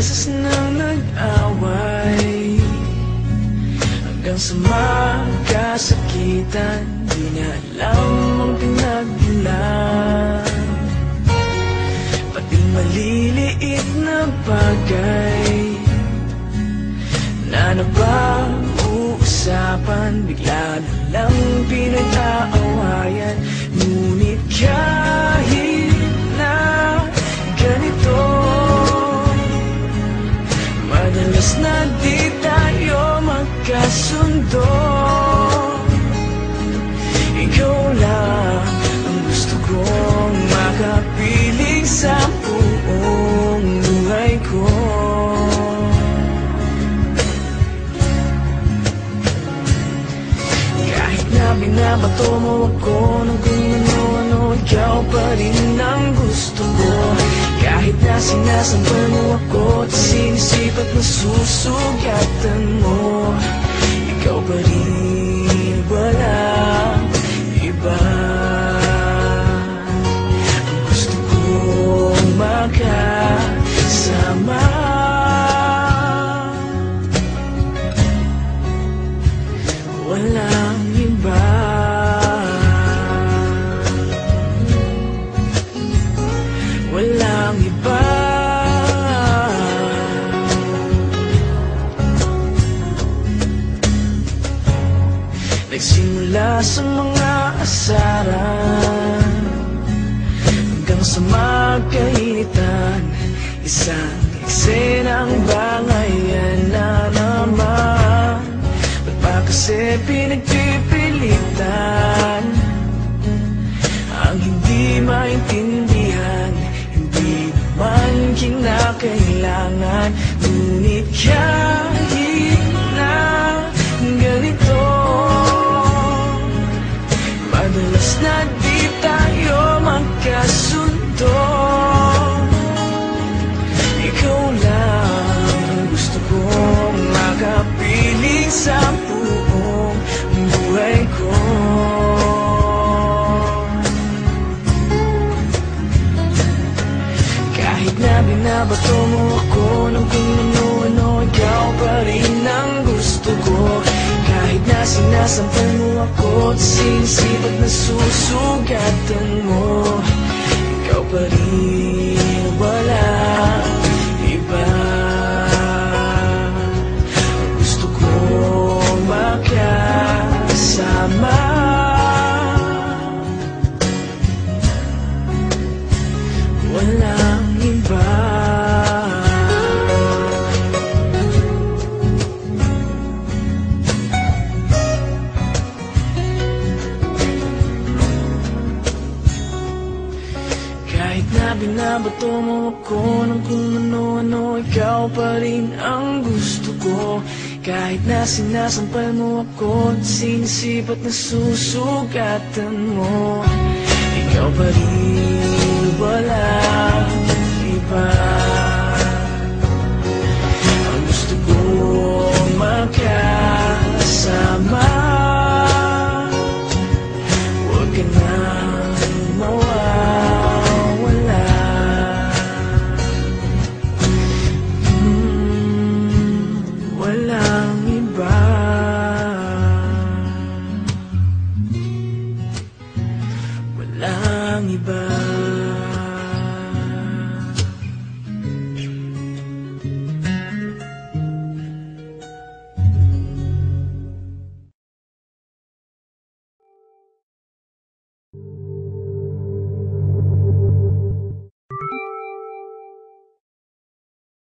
beses nang nag-away, hanggang sa magkasakitan. Di niya alam ang pinagmulan, pati maliliit na bagay na napag-uusapan, bigla na lang pinag-aawayan. Ngunit kahit na ganito, madalas na di tayo magkasundo. Ikaw lang ang gusto kong makapiling sa buong buhay ko. Kahit na binabato mo ako ng kung ano-ano, ikaw pa rin ang gusto ko. Kahit na sinasampal mo ako at sinisip at nasusugatan mo, ikaw pa rin, walang iba. Ang gusto kong makasama, walang iba. Walang iba. Nagsimula sa mga asaran hanggang sa magkainitan, isang eksenang bangayan na naman. Ba't ba kasi pinagpipilitan ang hindi maintindihan? Hindi naman kinakailangan. Ngunit kahit na ganito, madalas na di tayo magkasundo. Ikaw lang ang gusto kong makapiling sa buong buhay ko. Kahit na binabato mo ako ng kung ano-ano, ikaw pa rin ang gusto ko. Kahit na sinasampal mo ako at sinisip at nasusugatan mo, ikaw pa rin, walang iba. Gusto kong makasama, walang iba. Kahit na binabato mo ako ng kung ano-ano, ikaw pa rin ang gusto ko. Kahit na sinasampal mo ako at sinisip at nasusugatan mo, ikaw pa rin,